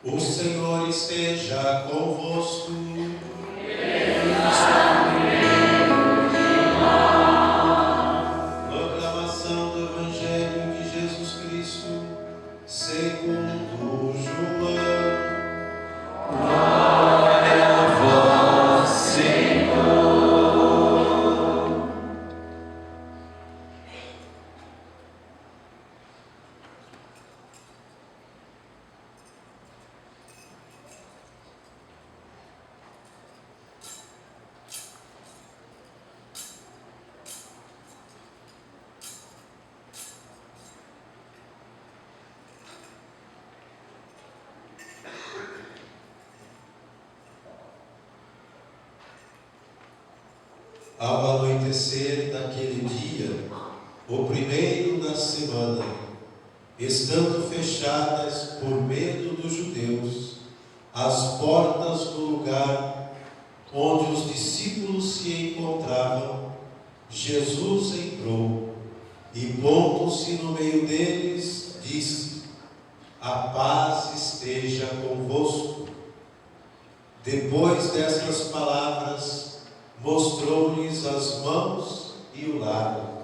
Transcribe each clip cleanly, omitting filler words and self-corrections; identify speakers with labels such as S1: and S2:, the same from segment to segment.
S1: O Senhor esteja convosco. Proclamação do Evangelho de Jesus Cristo segundo João.
S2: Glória a vós, Senhor.
S1: Ao anoitecer daquele dia, o primeiro da semana, estando fechadas por medo dos judeus as portas do lugar onde os discípulos se encontravam, Jesus entrou e, pondo-se no meio deles, disse: a paz esteja convosco. Depois destas palavras, mostrou-lhes as mãos e o lado.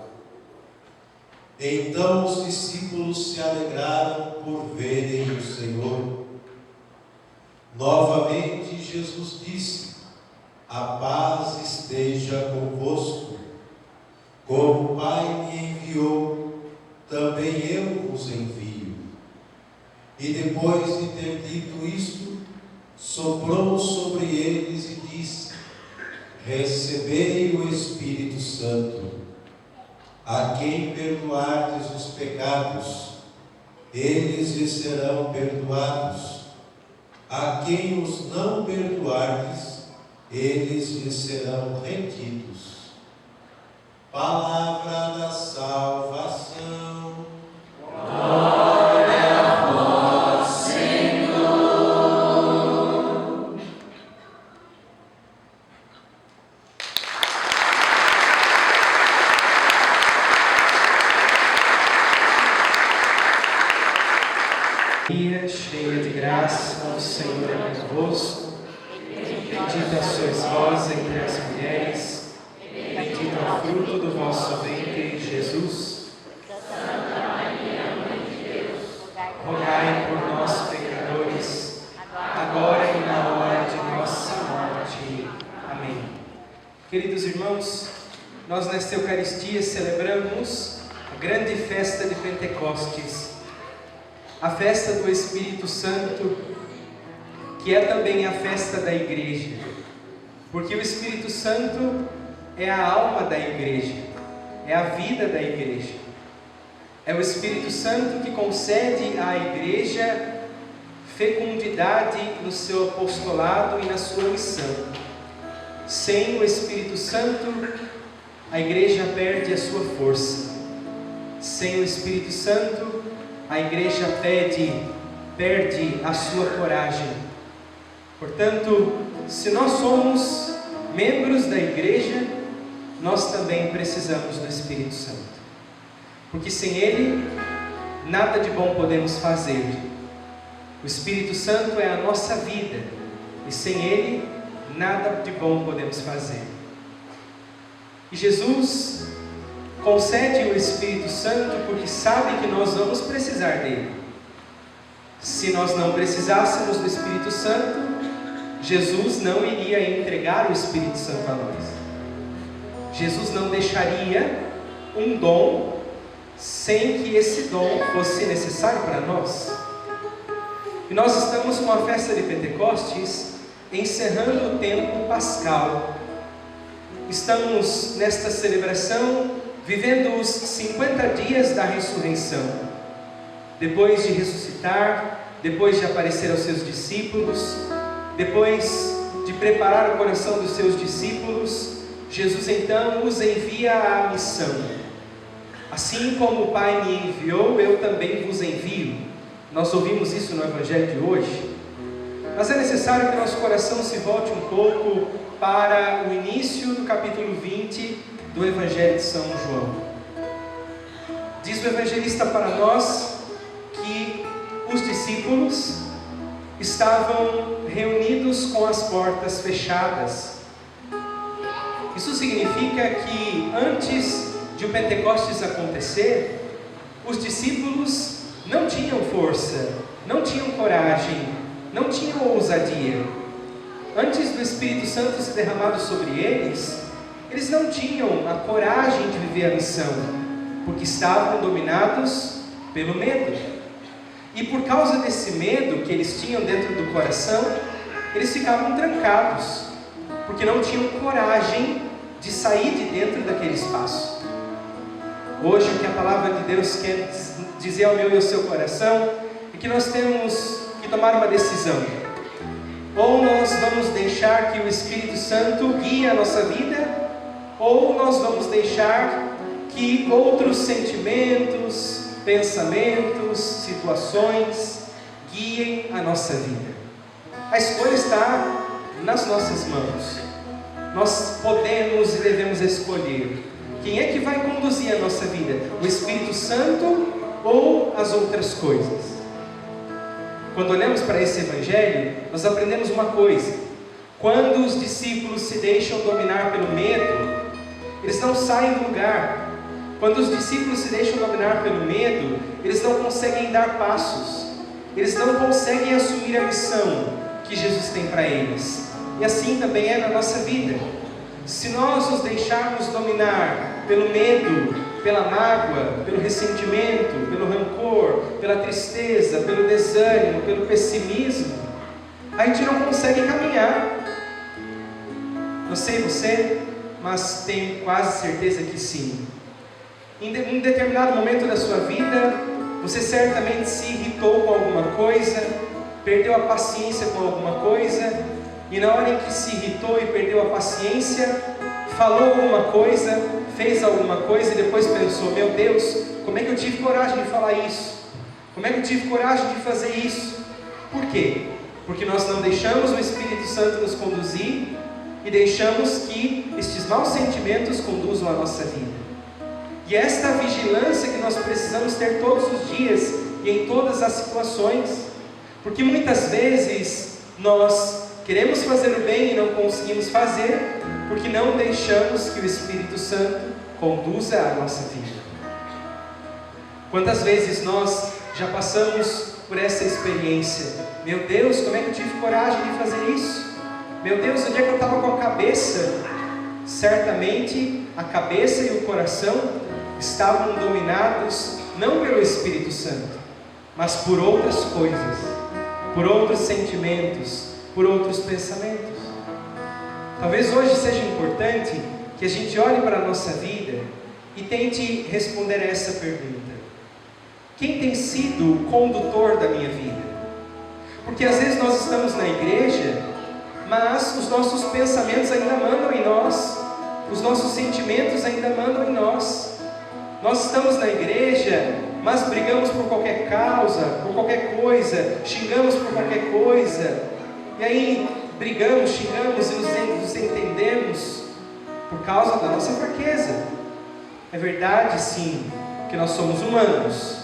S1: Então os discípulos se alegraram por verem o Senhor. Novamente Jesus disse: a paz esteja convosco. Como o Pai me enviou, também eu vos envio. E depois de ter dito isto, soprou sobre eles e disse: recebei o Espírito Santo. A quem perdoardes os pecados, eles lhes serão perdoados. A quem os não perdoardes, eles lhes serão retidos. Palavra da salvação.
S2: Glória a vós, Senhor.
S3: Maria, cheia de graça, o Senhor é convosco. Bendita sois vós entre as mulheres, bendito é o fruto do vosso ventre, Jesus.
S4: Santa Maria, Mãe de Deus,
S3: Rogai por nós, pecadores, agora e na hora de nossa morte. Amém. Queridos irmãos, nós nesta Eucaristia celebramos a grande festa de Pentecostes, a festa do Espírito Santo, que é também a festa da Igreja, porque o Espírito Santo é a alma da Igreja, é a vida da Igreja. É o Espírito Santo que concede à Igreja fecundidade no seu apostolado e na sua missão. Sem o Espírito Santo, a Igreja perde a sua força. Sem o Espírito Santo, a Igreja perde a sua coragem. Portanto, se nós somos membros da Igreja, nós também precisamos do Espírito Santo. Porque sem Ele, nada de bom podemos fazer. O Espírito Santo é a nossa vida, e sem Ele, nada de bom podemos fazer. E Jesus concede o Espírito Santo porque sabe que nós vamos precisar dele. Se nós não precisássemos do Espírito Santo, Jesus não iria entregar o Espírito Santo a nós. Jesus não deixaria um dom sem que esse dom fosse necessário para nós. E nós estamos com a festa de Pentecostes encerrando o tempo pascal. Estamos nesta celebração vivendo os 50 dias da ressurreição. Depois de ressuscitar, depois de aparecer aos seus discípulos, depois de preparar o coração dos seus discípulos, Jesus então os envia à missão. Assim como o Pai me enviou, eu também vos envio. Nós ouvimos isso no Evangelho de hoje. Mas é necessário que nosso coração se volte um pouco para o início do capítulo 20 do Evangelho de São João. Diz o evangelista para nós que os discípulos estavam reunidos com as portas fechadas. Isso significa que antes de o Pentecostes acontecer, os discípulos não tinham força, não tinham coragem, não tinham ousadia. Antes do Espírito Santo ser derramado sobre eles não tinham a coragem de viver a missão, porque estavam dominados pelo medo. E por causa desse medo que eles tinham dentro do coração, eles ficavam trancados, porque não tinham coragem de sair de dentro daquele espaço. Hoje o que a palavra de Deus quer dizer ao meu e ao seu coração é que nós temos que tomar uma decisão. Ou nós vamos deixar que o Espírito Santo guie a nossa vida, ou nós vamos deixar que outros sentimentos, pensamentos, situações guiem a nossa vida. A escolha está nas nossas mãos. Nós podemos e devemos escolher quem é que vai conduzir a nossa vida, o Espírito Santo ou as outras coisas. Quando olhamos para esse Evangelho, nós aprendemos uma coisa: quando os discípulos se deixam dominar pelo medo, eles não saem do lugar. Quando os discípulos se deixam dominar pelo medo, eles não conseguem dar passos, eles não conseguem assumir a missão que Jesus tem para eles. E assim também é na nossa vida. Se nós nos deixarmos dominar pelo medo, pela mágoa, pelo ressentimento, pelo rancor, pela tristeza, pelo desânimo, pelo pessimismo, a gente não consegue caminhar. Não sei você, mas tenho quase certeza que sim. Em um determinado momento da sua vida, você certamente se irritou com alguma coisa, perdeu a paciência com alguma coisa, e na hora em que se irritou e perdeu a paciência, falou alguma coisa, fez alguma coisa e depois pensou: meu Deus, como é que eu tive coragem de falar isso? Como é que eu tive coragem de fazer isso? Por quê? Porque nós não deixamos o Espírito Santo nos conduzir e deixamos que estes maus sentimentos conduzam a nossa vida. E esta vigilância que nós precisamos ter todos os dias e em todas as situações, porque muitas vezes nós queremos fazer o bem e não conseguimos fazer, porque não deixamos que o Espírito Santo conduza a nossa vida. Quantas vezes nós já passamos por essa experiência? Meu Deus, como é que eu tive coragem de fazer isso? Meu Deus, onde é que eu estava com a cabeça? Certamente a cabeça e o coração estavam dominados não pelo Espírito Santo, mas por outras coisas, por outros sentimentos, por outros pensamentos. Talvez hoje seja importante que a gente olhe para a nossa vida e tente responder a essa pergunta: quem tem sido o condutor da minha vida? Porque às vezes nós estamos na igreja, mas os nossos pensamentos ainda mandam em nós, os nossos sentimentos ainda mandam em nós. Nós estamos na igreja, mas brigamos por qualquer causa, por qualquer coisa, xingamos por qualquer coisa, e aí brigamos, xingamos e nos entendemos por causa da nossa fraqueza. É verdade, sim, que nós somos humanos,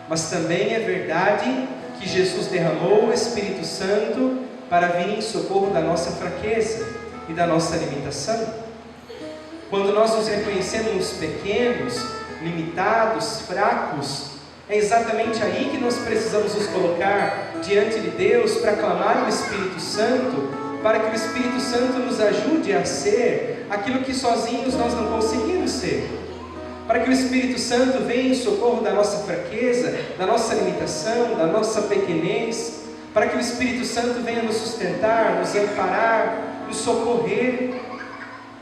S3: mas também é verdade que Jesus derramou o Espírito Santo para vir em socorro da nossa fraqueza e da nossa limitação. Quando nós nos reconhecemos pequenos, limitados, fracos, é exatamente aí que nós precisamos nos colocar diante de Deus para clamar o Espírito Santo, para que o Espírito Santo nos ajude a ser aquilo que sozinhos nós não conseguimos ser, para que o Espírito Santo venha em socorro da nossa fraqueza, da nossa limitação, da nossa pequenez, para que o Espírito Santo venha nos sustentar, nos amparar, nos socorrer.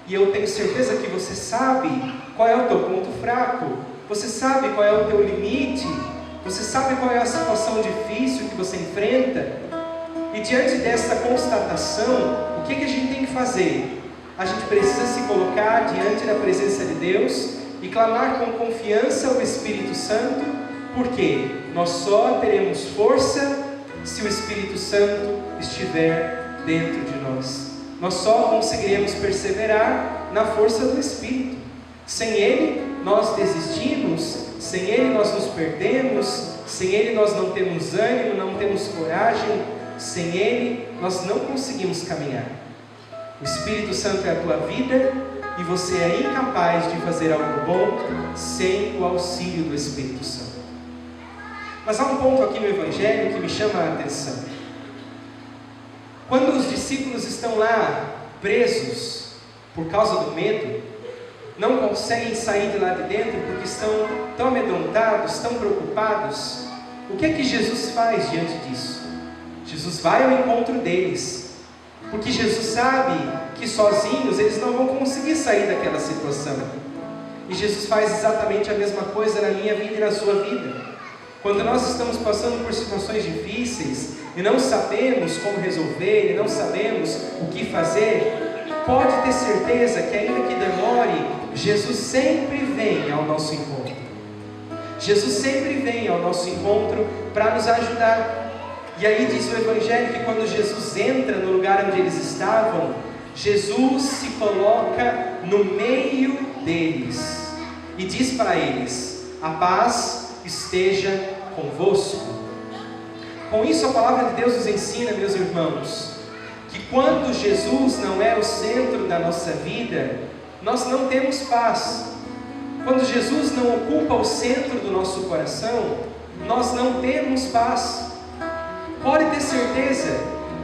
S3: E eu tenho certeza que você sabe qual é o teu ponto fraco, você sabe qual é o teu limite, você sabe qual é a situação difícil que você enfrenta. E diante dessa constatação, o que a gente tem que fazer? A gente precisa se colocar diante da presença de Deus e clamar com confiança ao Espírito Santo, porque nós só teremos força se o Espírito Santo estiver dentro de nós. Nós só conseguiremos perseverar na força do Espírito. Sem Ele nós desistimos, sem Ele nós nos perdemos, sem Ele nós não temos ânimo, não temos coragem, sem Ele, nós não conseguimos caminhar. O Espírito Santo é a tua vida e você é incapaz de fazer algo bom sem o auxílio do Espírito Santo. Mas há um ponto aqui no Evangelho que me chama a atenção. Quando os discípulos estão lá presos por causa do medo, não conseguem sair de lá de dentro porque estão tão amedrontados, tão preocupados, o que é que Jesus faz diante disso? Jesus vai ao encontro deles, porque Jesus sabe que sozinhos eles não vão conseguir sair daquela situação. E Jesus faz exatamente a mesma coisa na minha vida e na sua vida. Quando nós estamos passando por situações difíceis e não sabemos como resolver, e não sabemos o que fazer, pode ter certeza que ainda que demore, Jesus sempre vem ao nosso encontro. Jesus sempre vem ao nosso encontro para nos ajudar. E aí diz o Evangelho que quando Jesus entra no lugar onde eles estavam, Jesus se coloca no meio deles e diz para eles: a paz esteja convosco. Com isso a palavra de Deus nos ensina, meus irmãos, que quando Jesus não é o centro da nossa vida, nós não temos paz. Quando Jesus não ocupa o centro do nosso coração, nós não temos paz. Pode ter certeza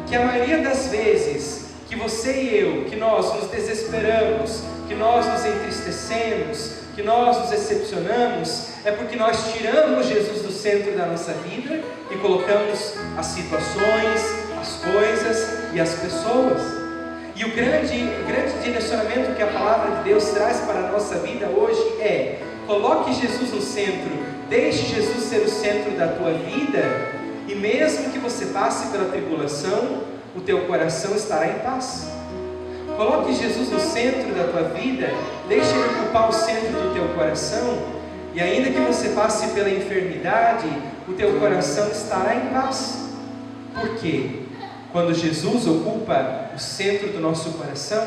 S3: que a maioria das vezes que você e eu, que nós nos desesperamos, que nós nos entristecemos, que nós nos decepcionamos, é porque nós tiramos Jesus do centro da nossa vida e colocamos as situações, as coisas e as pessoas. E o grande direcionamento que a palavra de Deus traz para a nossa vida hoje é: coloque Jesus no centro, deixe Jesus ser o centro da tua vida, e mesmo que você passe pela tribulação, o teu coração estará em paz. Coloque Jesus no centro da tua vida, deixe Ele ocupar o centro do teu coração, e ainda que você passe pela enfermidade, o teu coração estará em paz. Por quê? Quando Jesus ocupa o centro do nosso coração,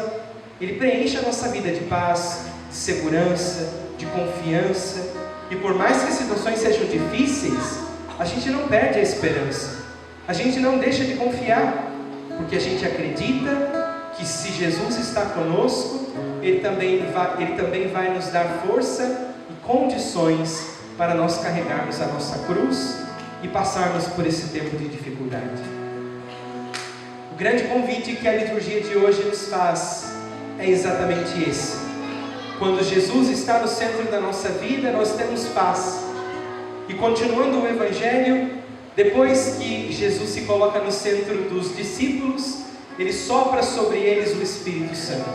S3: Ele preenche a nossa vida de paz, de segurança, de confiança, e por mais que as situações sejam difíceis, a gente não perde a esperança, a gente não deixa de confiar, porque a gente acredita que se Jesus está conosco, Ele também vai nos dar força e condições para nós carregarmos a nossa cruz e passarmos por esse tempo de dificuldade. O grande convite que a liturgia de hoje nos faz é exatamente esse. Quando Jesus está no centro da nossa vida, nós temos paz. E continuando o Evangelho, depois que Jesus se coloca no centro dos discípulos, Ele sopra sobre eles o Espírito Santo.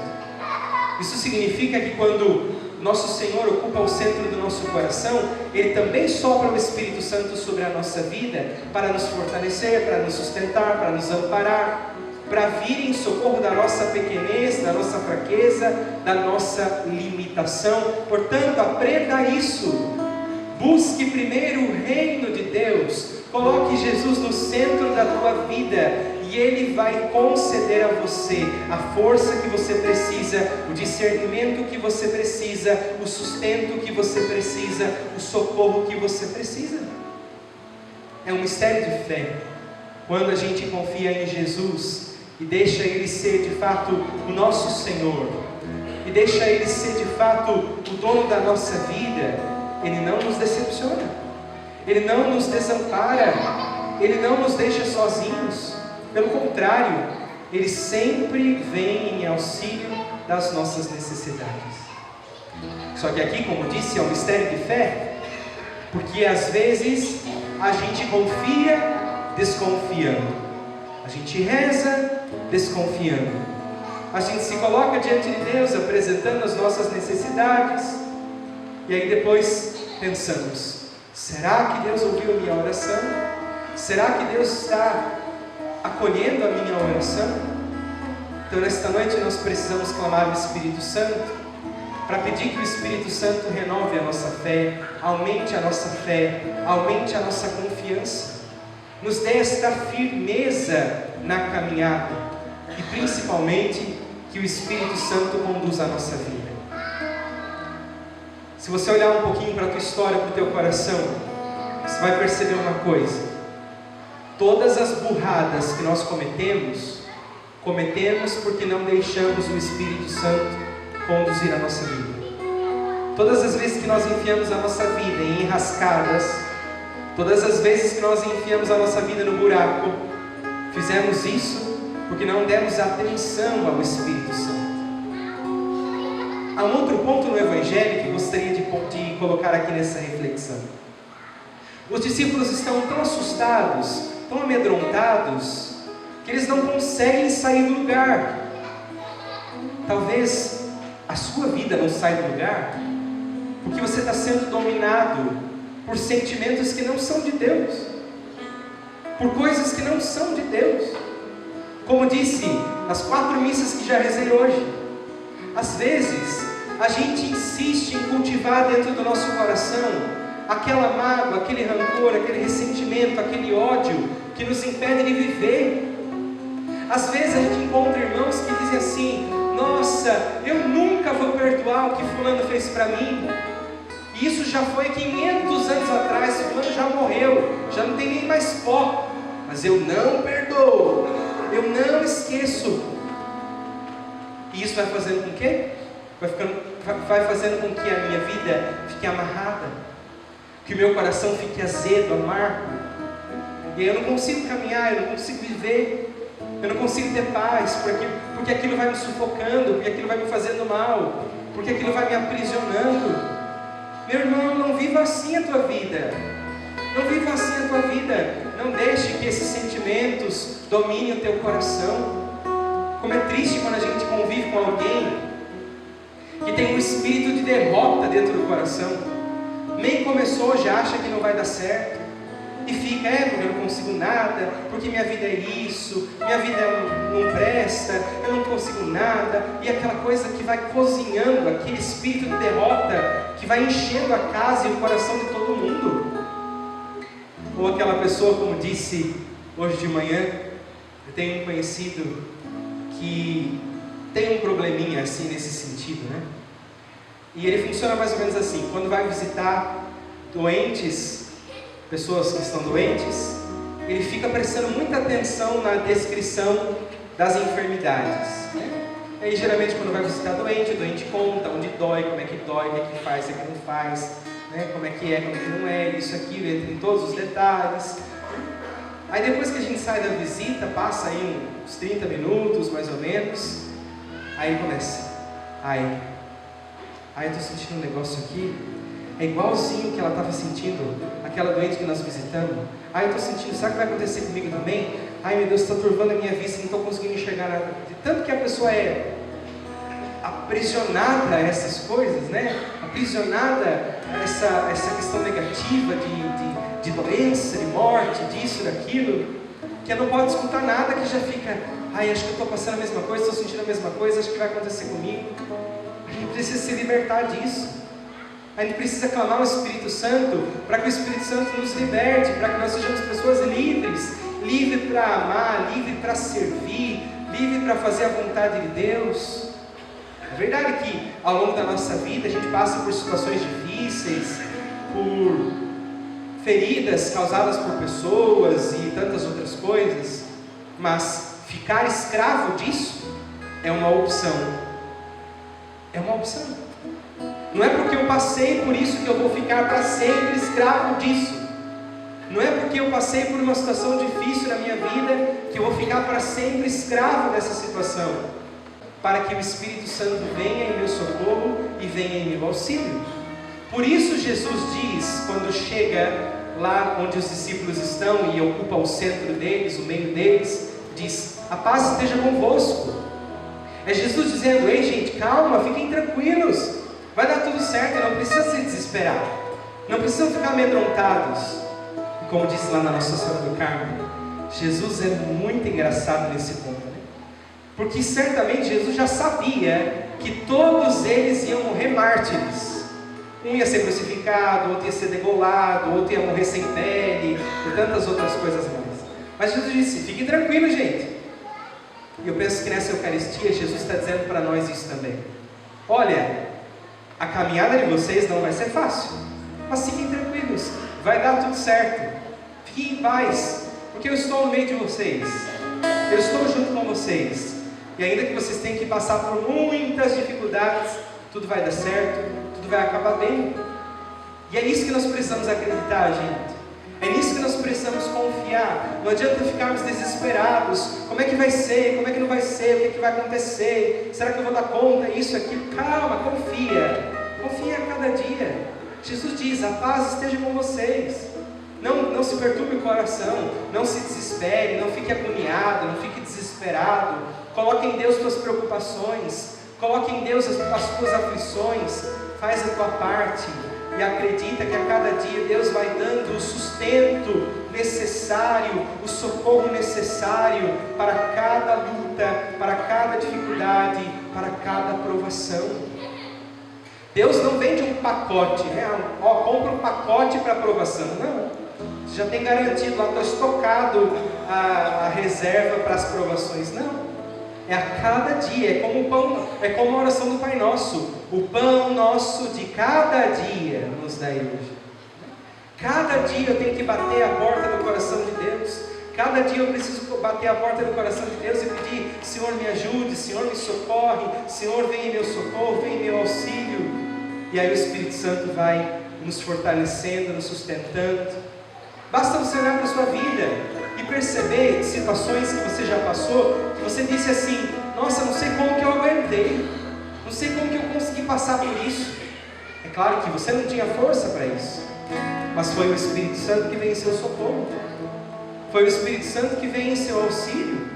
S3: Isso significa que quando nosso Senhor ocupa o centro do nosso coração, Ele também sopra o Espírito Santo sobre a nossa vida, para nos fortalecer, para nos sustentar, para nos amparar, para vir em socorro da nossa pequenez, da nossa fraqueza, da nossa limitação. Portanto, aprenda isso. Busque primeiro o reino de Deus, coloque Jesus no centro da tua vida, e Ele vai conceder a você a força que você precisa, o discernimento que você precisa, o sustento que você precisa, o socorro que você precisa. É um mistério de fé, quando a gente confia em Jesus e deixa Ele ser de fato o nosso Senhor, e deixa Ele ser de fato o dono da nossa vida. Ele não nos decepciona, Ele não nos desampara, Ele não nos deixa sozinhos. Pelo contrário, Ele sempre vem em auxílio das nossas necessidades. Só que aqui, como disse, é um mistério de fé, porque às vezes a gente confia desconfiando, a gente reza desconfiando, a gente se coloca diante de Deus apresentando as nossas necessidades, e aí depois pensamos: será que Deus ouviu a minha oração? Será que Deus está acolhendo a minha oração? Então nesta noite nós precisamos clamar o Espírito Santo, para pedir que o Espírito Santo renove a nossa fé, aumente a nossa fé, aumente a nossa confiança, nos dê esta firmeza na caminhada, e principalmente que o Espírito Santo conduza a nossa vida. Se você olhar um pouquinho para a tua história, para o teu coração, você vai perceber uma coisa: Todas as burradas que nós cometemos porque não deixamos o Espírito Santo conduzir a nossa vida. Todas as vezes que nós enfiamos a nossa vida em enrascadas, todas as vezes que nós enfiamos a nossa vida no buraco, fizemos isso porque não demos atenção ao Espírito Santo. Há um outro ponto no Evangelho que gostaria de colocar aqui nessa reflexão. Os discípulos estão tão assustados, tão amedrontados, que eles não conseguem sair do lugar. Talvez a sua vida não saia do lugar porque você está sendo dominado por sentimentos que não são de Deus, por coisas que não são de Deus. Como disse nas 4 missas que já rezei hoje, às vezes a gente insiste em cultivar dentro do nosso coração aquela mágoa, aquele rancor, aquele ressentimento, aquele ódio que nos impede de viver. Às vezes a gente encontra irmãos que dizem assim: nossa, eu nunca vou perdoar o que fulano fez para mim. E isso já foi 500 anos atrás, fulano já morreu, já não tem nem mais pó, mas eu não perdoo, eu não esqueço. E isso vai fazendo com que? Vai fazendo com que a minha vida fique amarrada, que o meu coração fique azedo, amargo, e eu não consigo caminhar, eu não consigo viver, eu não consigo ter paz, porque aquilo vai me sufocando, porque aquilo vai me fazendo mal, porque aquilo vai me aprisionando. Meu irmão, não viva assim a tua vida, não viva assim a tua vida, não deixe que esses sentimentos dominem o teu coração. Como é triste quando a gente convive com alguém que tem um espírito de derrota dentro do coração. Nem começou, já acha que não vai dar certo, e fica, porque eu não consigo nada, porque minha vida é isso, minha vida não presta, eu não consigo nada, e aquela coisa que vai cozinhando, aquele espírito de derrota, que vai enchendo a casa e o coração de todo mundo. Ou aquela pessoa, como disse hoje de manhã, eu tenho um conhecido que tem um probleminha assim nesse sentido, né? E ele funciona mais ou menos assim: quando vai visitar doentes, pessoas que estão doentes, ele fica prestando muita atenção na descrição das enfermidades, né? Aí geralmente quando vai visitar doente, o doente conta onde dói, como é que faz, o que não faz, né? Como é que não é, isso, aquilo, entra em todos os detalhes. Aí depois que a gente sai da visita, passa aí uns 30 minutos mais ou menos, aí começa: ai, eu estou sentindo um negócio aqui, é igualzinho o que ela estava sentindo, aquela doente que nós visitamos. Ai, eu estou sentindo, sabe o que vai acontecer comigo também? Ai meu Deus, está turvando a minha vista, não estou conseguindo enxergar nada. De tanto que a pessoa é aprisionada a essas coisas, né? Aprisionada a essa questão negativa de doença, de morte, disso, daquilo, que ela não pode escutar nada, que já fica: ai, acho que eu estou passando a mesma coisa, estou sentindo a mesma coisa, acho que vai acontecer comigo. A gente precisa se libertar disso. A gente precisa clamar o Espírito Santo, para que o Espírito Santo nos liberte, para que nós sejamos pessoas livres, livres para amar, livres para servir, livres para fazer a vontade de Deus. É verdade que ao longo da nossa vida a gente passa por situações difíceis, por feridas causadas por pessoas e tantas outras coisas, mas ficar escravo disso é uma opção. É uma opção. Não é porque eu passei por isso que eu vou ficar para sempre escravo disso. Não é porque eu passei por uma situação difícil na minha vida que eu vou ficar para sempre escravo dessa situação. Para que o Espírito Santo venha em meu socorro e venha em meu auxílio. Por isso Jesus diz, quando chega lá onde os discípulos estão e ocupa o centro deles, o meio deles, diz: a paz esteja convosco. É Jesus dizendo: ei gente, calma, fiquem tranquilos, vai dar tudo certo, não precisa se desesperar, não precisam ficar amedrontados. E como disse lá na Nossa Senhora do Carmo, Jesus é muito engraçado nesse ponto, né? Porque certamente Jesus já sabia que todos eles iam morrer mártires. Um ia ser crucificado, outro ia ser degolado, outro ia morrer sem pele, e tantas outras coisas mais. Mas Jesus disse: fiquem tranquilos, gente. E eu penso que nessa Eucaristia Jesus está dizendo para nós isso também. Olha, a caminhada de vocês não vai ser fácil, mas fiquem tranquilos, vai dar tudo certo. Fiquem em paz, porque eu estou no meio de vocês, eu estou junto com vocês, e ainda que vocês tenham que passar por muitas dificuldades, tudo vai dar certo, tudo vai acabar bem. E é isso que nós precisamos acreditar, gente. É nisso que nós precisamos confiar. Não adianta ficarmos desesperados. Como é que vai ser? Como é que não vai ser? O que é que vai acontecer? Será que eu vou dar conta? Isso, aquilo. Calma, confia. Confia a cada dia. Jesus diz: a paz esteja com vocês. Não se perturbe o coração. Não se desespere. Não fique agoniado. Não fique desesperado. Coloque em Deus suas preocupações. Coloque em Deus as suas aflições. Faz a tua parte. E acredita que a cada dia Deus vai dando o sustento necessário, o socorro necessário para cada luta, para cada dificuldade, para cada provação. Deus não vende um pacote, né? Compra um pacote para aprovação. Não, já tem garantido lá, está estocado a reserva para as provações. Não. É a cada dia, é como o pão, é como a oração do Pai Nosso. O pão nosso de cada dia nos dai hoje. Cada dia eu tenho que bater a porta do coração de Deus. Cada dia eu preciso bater a porta do coração de Deus e pedir: Senhor, me ajude, Senhor, me socorre, Senhor, vem em meu socorro, vem em meu auxílio. E aí o Espírito Santo vai nos fortalecendo, nos sustentando. Basta você olhar para a sua vida e perceber situações que você já passou, que você disse assim: nossa, não sei como que eu aguentei, não sei como que eu consegui passar por isso. É claro que você não tinha força para isso, mas foi o Espírito Santo que veio em seu socorro, foi o Espírito Santo que veio em seu auxílio.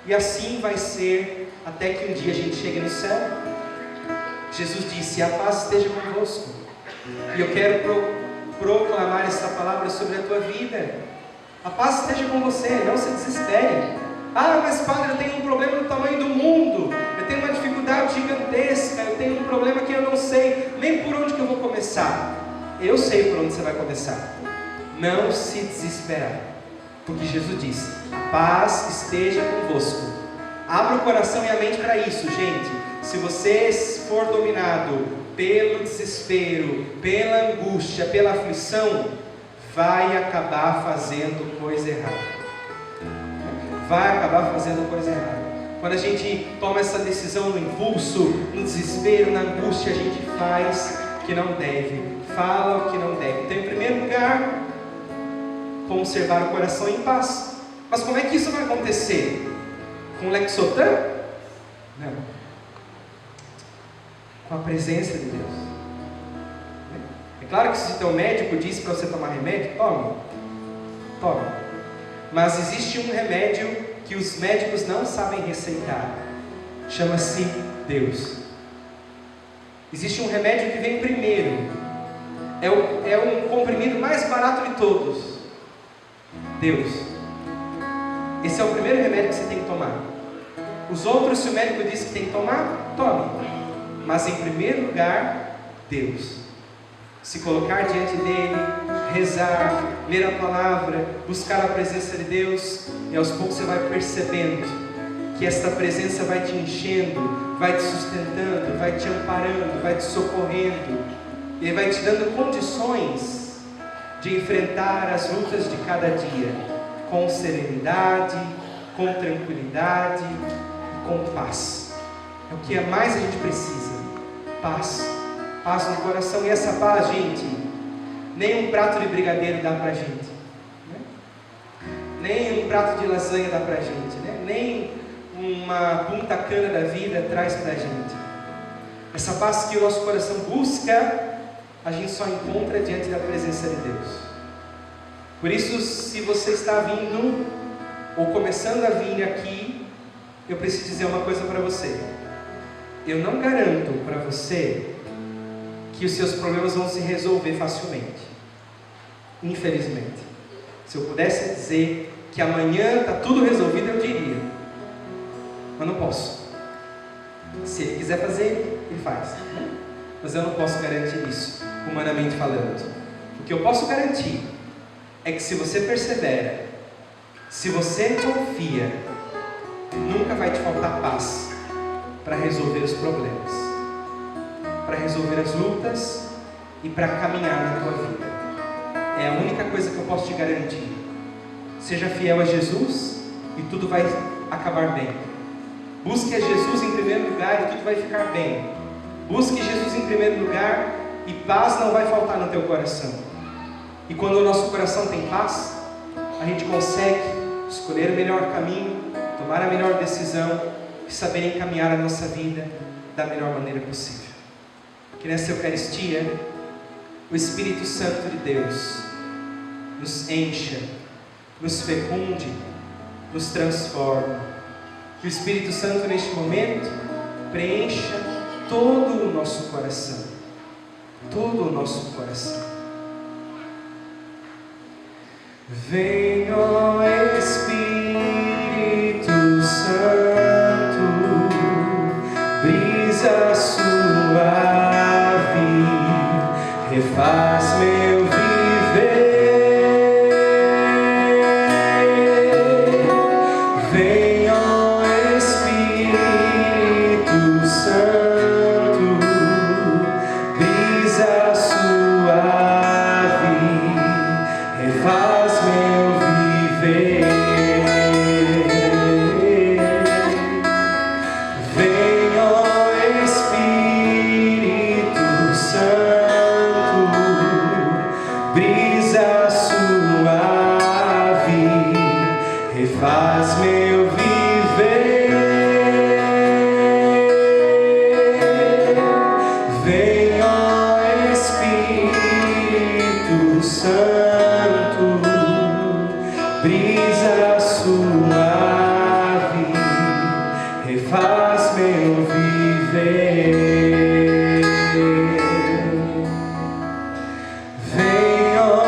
S3: E assim vai ser até que um dia a gente chegue no céu. Jesus disse: a paz esteja convosco. E eu quero proclamar essa palavra sobre a tua vida. A paz esteja com você, não se desespere. Ah, mas Padre, eu tenho um problema do tamanho do mundo, eu tenho uma dificuldade gigantesca, eu tenho um problema que eu não sei nem por onde que eu vou começar. Eu sei por onde você vai começar. Não se desesperar, porque Jesus disse: a paz esteja convosco. Abra o coração e a mente para isso, gente. Se você for dominado pelo desespero, pela angústia, pela aflição, vai acabar fazendo coisa errada. Vai acabar fazendo coisa errada. Quando a gente toma essa decisão no impulso, no desespero, na angústia, a gente faz o que não deve, fala o que não deve. Então, em primeiro lugar, conservar o coração em paz. Mas como é que isso vai acontecer? Com Lexotan? Não. Com a presença de Deus. É claro que se o teu médico disse para você tomar remédio, toma. Mas existe um remédio que os médicos não sabem receitar. Chama-se Deus. Existe um remédio que vem primeiro. É um comprimido mais barato de todos. Deus. Esse é o primeiro remédio que você tem que tomar. Os outros, se o médico disse que tem que tomar, tome. Mas em primeiro lugar, Deus. Se colocar diante dele, rezar, ler a palavra, buscar a presença de Deus, e aos poucos você vai percebendo que esta presença vai te enchendo, vai te sustentando, vai te amparando, vai te socorrendo, e vai te dando condições de enfrentar as lutas de cada dia com serenidade, com tranquilidade e com paz. É o que mais a gente precisa: paz. Paz no coração. E essa paz, gente, nem um prato de brigadeiro dá pra gente, né? Nem um prato de lasanha dá pra gente, né? Nem uma punta cana da vida traz pra gente. Essa paz que o nosso coração busca, a gente só encontra diante da presença de Deus. Por isso, se você está vindo ou começando a vir aqui, eu preciso dizer uma coisa para você. Eu não garanto para você que os seus problemas vão se resolver facilmente. Infelizmente. Se eu pudesse dizer que amanhã está tudo resolvido, eu diria. Mas não posso. Se ele quiser fazer, ele faz. Mas eu não posso garantir isso, humanamente falando. O que eu posso garantir é que se você persevera, se você confia, nunca vai te faltar paz para resolver os problemas, para resolver as lutas e para caminhar na tua vida. É a única coisa que eu posso te garantir. Seja fiel a Jesus e tudo vai acabar bem. Busque a Jesus em primeiro lugar e tudo vai ficar bem. Busque Jesus em primeiro lugar e paz não vai faltar no teu coração. E quando o nosso coração tem paz, a gente consegue escolher o melhor caminho, tomar a melhor decisão e saber encaminhar a nossa vida da melhor maneira possível. Que nessa Eucaristia, o Espírito Santo de Deus nos encha, nos fecunde, nos transforme. Que o Espírito Santo neste momento preencha todo o nosso coração. Todo o nosso coração. Vem, ó Espírito Santo, brisa suave, refaz meu viver. Vem, ó Espírito Santo, brisa suave, refaz meu viver. Vem, ó Espírito Santo, brisa suave, refaz meu viver. Vem, ó Espírito Santo, brisa suave, refaz meu viver. Vem, ó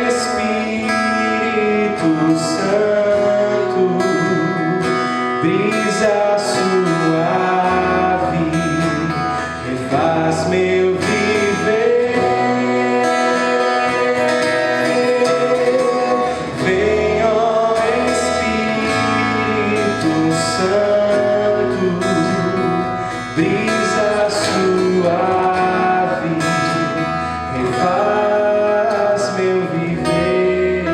S3: Espírito Santo, brisa suave, refaz meu viver. Vem, ó Espírito Santo, brisa suave, refaz meu viver.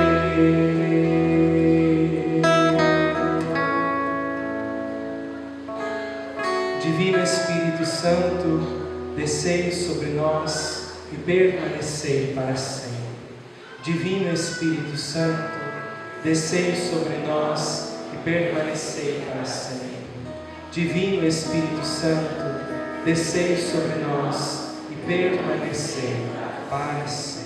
S3: Divino Espírito Santo, descei sobre nós e permanecei para sempre. Divino Espírito Santo, descei sobre nós e permanecei para sempre. Divino Espírito Santo, descei sobre nós e permanecei para sempre.